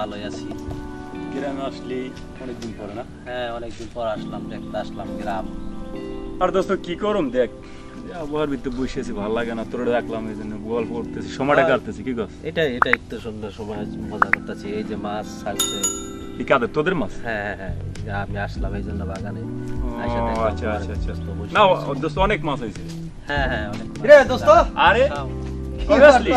ভালোই আছি। গ্রামে আসলি অনেকদিন পরে না? হ্যাঁ, অনেকদিন পর আসলাম, দেখতে আসলাম গ্রাম। আর দোস্ত কি করুম দেখ, আবহাওয়ার ভিতরে বসে আছি, ভালো লাগে না, তোর দেখলাম এই জন্য গল্প করতেছি, সময়টা কাটতেছি। কি কর? এটা একটু সুন্দর সময় মজা করতেছি। এই যে মাছ ছাড়ছে। কি কাদের তোদের মাছ? হ্যাঁ, আমি আসলাম এই জন্য বাগানে। আচ্ছা না দোস্ত, অনেক মাছ হয়েছে। হ্যাঁ অনেক। রে দোস্ত, আরে কি আসলি?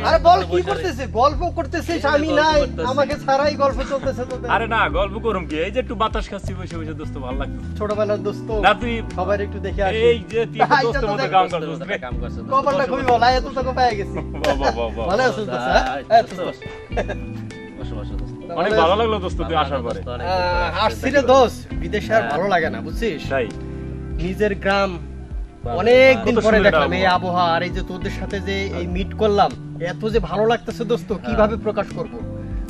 আরে বল কি করতেছিস? গল্প করতেছিস, আমি নাই, আমাকে ছাড়াই গল্প চলতেছে তোদের। আরে না, গল্প করুম কি, এই যে একটু বাতাস খাচ্ছি বসে বসে, দোস্ত ভালো লাগতো। ছোটবেলার দোস্ত না তুই সবাই একটু দেখে আসি। এই যে তুই দোস্তের মতো কাম করছিস রে। কপালটা খুবই ভালো, এত তোকে পেয়ে গেছি। বাহ ভালো আছিস দোস্ত? অনেক ভালো লাগলো দোস্ত তুই আসার পরে। আসছি রে দোস্ত, বিদেশে আর ভালো লাগে না বুঝছিস? তাই নিজের গ্রাম অনেক দিন পরে দেখলাম, এই আবহাওয়া আর এই যে তোদের সাথে যে এই মিট করলাম, এত যে ভালো লাগতেছে দোস্ত, কিভাবে প্রকাশ করব।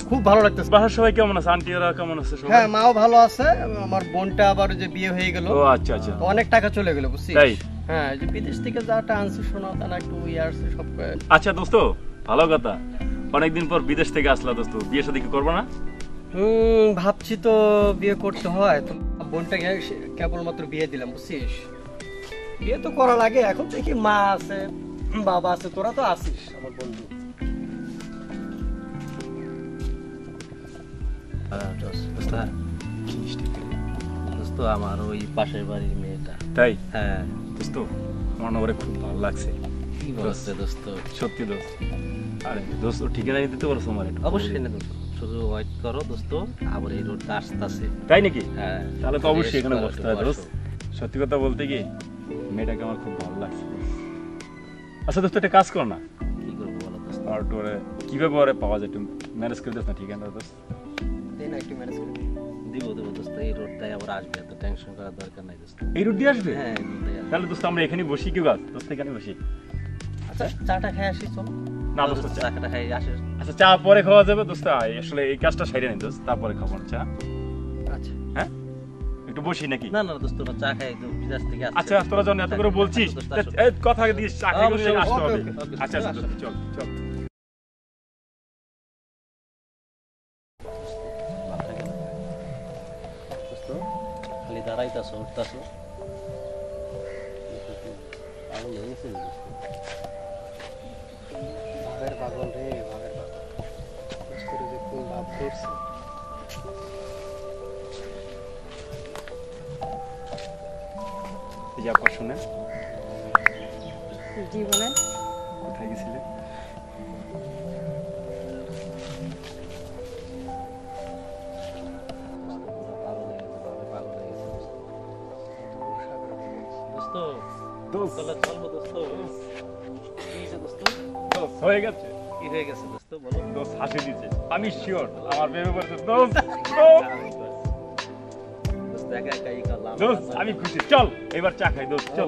খুব ভালো লাগতেছে। বাসার সবাই কেমন আছে? আন্টি ওরা কেমন আছে সবাই? হ্যাঁ, মাও ভালো আছে। আমার বোনটা আবার যে বিয়ে হয়ে গেল। ও আচ্ছা, অনেক টাকা চলে গেল বুঝছিস? তাই? হ্যাঁ, যে বিদেশ থেকে যাটা আনছি শোনা তা না একটু ইয়ারছে সব। আচ্ছা দোস্ত, ভালো কথা, অনেকদিন পর বিদেশ থেকে আসলা দোস্ত, বিয়ে শাদী কি করবো না? ভাবছি তো বিয়ে করতে হয়, তো বোনটাকে কেবলমাত্র বিয়ে দিলাম বুঝছিস। বিয়ে তো করা লাগে, এখন দেখি মা আছে, বাবা আছে, তোরা তো আছিস আমার বন্ধু। আমার ওই পাশের বাড়ির মেয়েটা। তাই? হ্যাঁ দোস্ত, আমার না ওরে খুব ভালো লাগছে। কি বলছে দোস্ত? সত্যি দোস্ত। আরে দোস্ত, ঠিকানা দিতে পারছো আমার? অবশ্যই না দোস্ত, শুধু ওয়েট করো দোস্ত, আবার এই রোডটা আসতেছে। তাই নাকি? হ্যাঁ, তাহলে তো অবশ্যই এখানে বসতে হয় দোস্ত। সত্যি কথা বলতে কি, মেয়েটাকে আমার খুব ভালো লাগছে। আচ্ছা দোস্ত, একটা কাজ কর না। কি করবো বলো দোস্ত? আর তোরে কিভাবে ওরে পাওয়া যায়, একটু ম্যানেজ করে দিস না ঠিকানা দোস্ত? দেন একটু ম্যানেজ করে দিব দোস্ত, এই রোডটাই আবার আসবে, এত টেনশন করার দরকার নাই দোস্ত। এই রুট দিয়ে আসবে? হ্যাঁ, এই রোডটাই আসবে। তাহলে দোস্ত আমরা এখানে বসি, কি গাছ দোস্ত, এখানে বসি। আচ্ছা, চাটা খাই আসি চলো। না দোস্ত, চাটা খাই আসি। আচ্ছা চা পরে খাওয়া যাবে দোস্ত, আসলে এই কাজটা সাইরে নি দোস্ত, তারপরে খাবো না চা। আচ্ছা হ্যাঁ, একটু বসি নাকি? না দোস্ত, চা খাই তো বিদেশ থেকে আসছে। আচ্ছা তোরা যখন এত করে বলছিস, এই কথা দিস, চা খাই করে আসতে হবে। আচ্ছা দোস্ত, চল চল। খালি দাঁড়াইতেছো, উঠতেছো, পাগল হয়ে গেছে দোস্ত। ভাবের পাগল রে, ভাবের পাগল। বুঝ করে যে কোন ভাব ধরছে। এই যে আপনার শুনে, জি বলেন। কোথায় গেছিলে? চলবো দোস্ত। দোস্ত হয়ে গেছে। কি হয়ে গেছে দোস্ত বলো? দোস্ত হাসি দিচ্ছে, আমি শিওর আমার প্রেমে পড়েছে দোস্ত। দোস্ত একা একাই করলাম। দোস্ত আমি খুশি, চল এবার চা খাই দোস্ত, চল।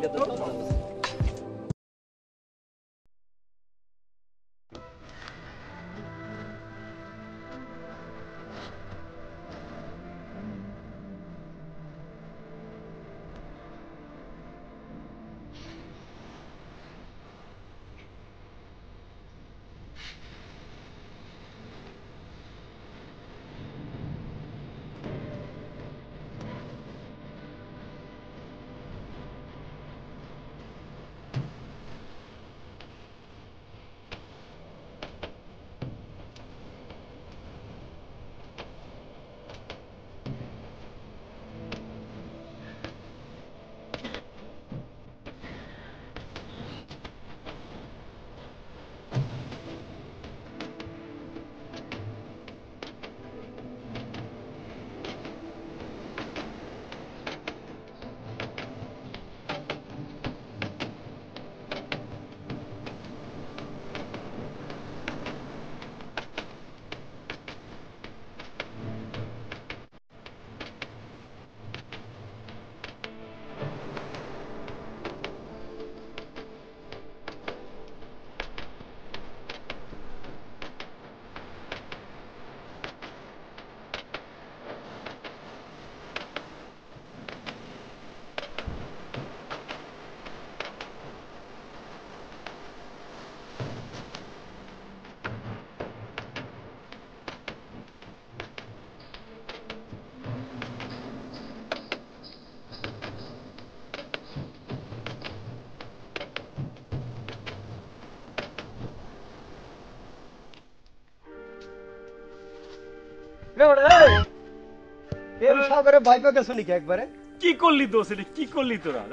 প্রেম সাগরে বাইপে গেছো নাকি একবারে? কি করলি দোষ, এটা কি করলি তোরা?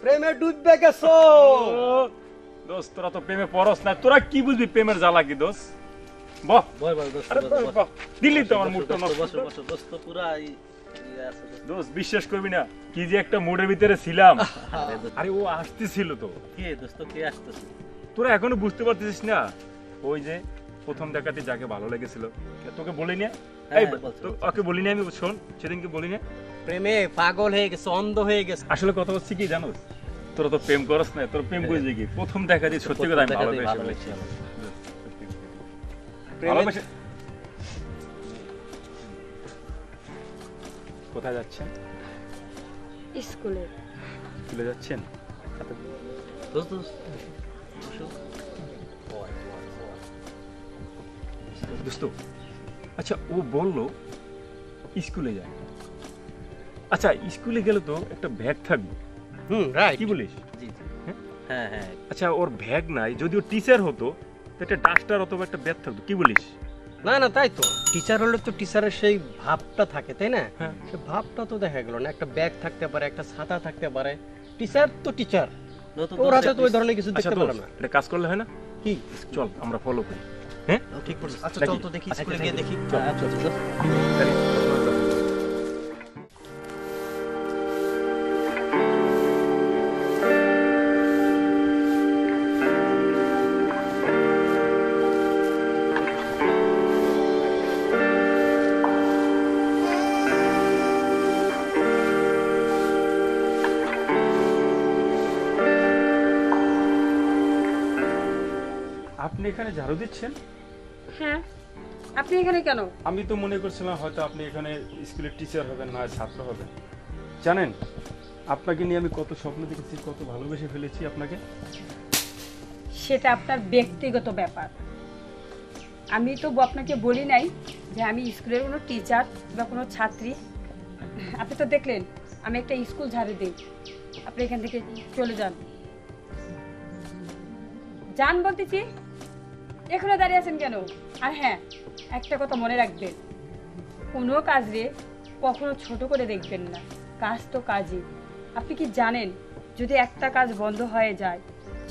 প্রেমে ডুববে গেছো। দোষ তোরা তো প্রেমে পড়স না, তোরা কি বুঝবি প্রেমের জ্বালা কি দোষ? বাহ, বয় বয় দোস্ত, আরে বাহ, বাহ, দিল্লি তো আমার মুডটা নষ্ট। বসো বসো দোস্ত, পুরা আছে দোস্ত। দোষ বিশ্বাস করবি না, কি যে একটা মুডের ভিতরে ছিলাম। আরে দোস্ত, আরে ও আসতেছিল তো, কে দোস্ত, কে আসতেছে? তোরা এখনো বুঝতে পারতেছিস না? ওই যে প্রথম দেখাতে যাকে ভালো লেগেছিল, তোকে বলিনি? এই বলছো, ওকে বলিনি আমি, শোন সেদিনকে বলিনি? প্রেমে পাগল হয়ে গেছে, অন্ধ হয়ে গেছে। আসলে কথা হচ্ছে কি জানোস, তোরা তো প্রেম করস না, তোর প্রেম বুঝলি কি? প্রথম দেখাতে সত্যি কথা আমি ভালোবেসে ফেলেছি। ভালোবেসে কোথায় যাচ্ছেন? স্কুলে। স্কুলে যাচ্ছেন? দোস্ত দোস্ত বসো। দোস্ত, আচ্ছা ও বললো স্কুলে যায়। আচ্ছা স্কুলে গেলে তো একটা ব্যাগ থাকবে, রাইট। কি বলিস? জি জি, হ্যাঁ হ্যাঁ। আচ্ছা ওর ব্যাগ নাই, যদি ও টিচার হতো তো একটা ডাস্টার অথবা একটা ব্যাগ থাকতো, কি বলিস? না না, তাই তো, টিচার হলে তো টিচারের সেই ভাবটা থাকে, তাই না? হ্যাঁ। সে ভাবটা তো দেখা গেল না। একটা ব্যাগ থাকতে পারে, একটা ছাতা থাকতে পারে। টিচার তো টিচার, ওর হাতে তো ওই ধরনের কিছু আচ্ছা দেখতে দোস্ত, পেলাম না। এটা কাজ করলে হয় না? কি? চল আমরা ফলো করি। হ্যাঁ ঠিক বলিস। আচ্ছা নাকি? চল তো দেখি, স্কুলে গিয়ে দেখি। আচ্ছা দোস্ত, তাহলে আপনি এখানে ঝাড়ু দিচ্ছেন? হ্যাঁ, আপনি এখানে কেন? আমি তো মনে করছিলাম হয়তো আপনি এখানে স্কুলের টিচার হবেন, না ছাত্র হবেন। জানেন আপনাকে নিয়ে আমি কত স্বপ্ন দেখেছি, কত ভালোবেসে ফেলেছি আপনাকে। সেটা আপনার ব্যক্তিগত ব্যাপার। আমি তো আপনাকে বলি নাই যে আমি স্কুলের কোনো টিচার বা কোনো ছাত্রী। আপনি তো দেখলেন আমি একটা স্কুল ঝাড়ু দিই। আপনি এখান থেকে চলে যান। যান বলতেছি, এখানে দাঁড়িয়ে আছেন কেন? আর হ্যাঁ, একটা কথা মনে রাখবেন, কোনো কাজে কখনো ছোট করে দেখবেন না। কাজ তো কাজই। আপনি কি জানেন, যদি একটা কাজ বন্ধ হয়ে যায়,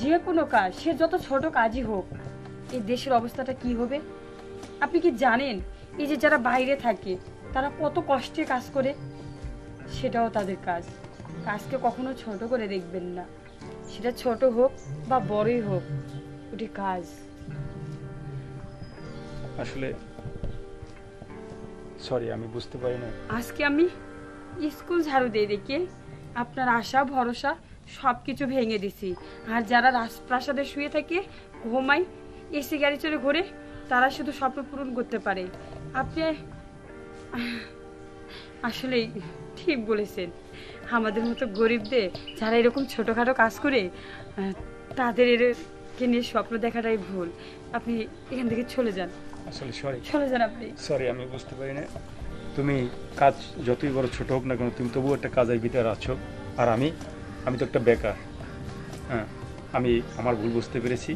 যে কোনো কাজ, সে যত ছোট কাজই হোক, এই দেশের অবস্থাটা কি হবে? আপনি কি জানেন, এই যে যারা বাইরে থাকে তারা কত কষ্টে কাজ করে? সেটাও তাদের কাজ। কাজকে কখনো ছোট করে দেখবেন না, সেটা ছোট হোক বা বড়ই হোক, ওটি কাজ। আসলে সরি, আমি বুঝতে পারি না। আজকে আমি স্কুল ঝাড়ু দিয়ে দেখে আপনার আশা ভরসা সব কিছু ভেঙে দিছি। আর যারা রাজপ্রাসাদে শুয়ে থাকে, ঘুমায়, এসি গাড়ি চড়ে ঘোরে, তারা শুধু স্বপ্ন পূরণ করতে পারে। আপনি আসলে ঠিক বলেছেন। আমাদের মতো গরিবদের, যারা এরকম ছোটোখাটো কাজ করে, তাদের এরকে নিয়ে স্বপ্ন দেখাটাই ভুল। আপনি এখান থেকে চলে যান, আসলে সরি, চলে যান আপনি। সরি, আমি বুঝতে পারি না। তুমি কাজ যতই বড় ছোট হোক না কেন, তুমি তবুও একটা কাজের ভিতরে আছো। আর আমি তো একটা বেকার। হ্যাঁ, আমি আমার ভুল বুঝতে পেরেছি,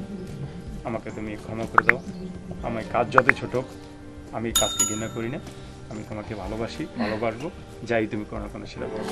আমাকে তুমি ক্ষমা করে দাও। আমার কাজ যতই ছোট হোক, আমি কাজকে ঘৃণা করি না। আমি তোমাকে ভালোবাসবো, যাই তুমি কোনো না কোনো সেটা করো।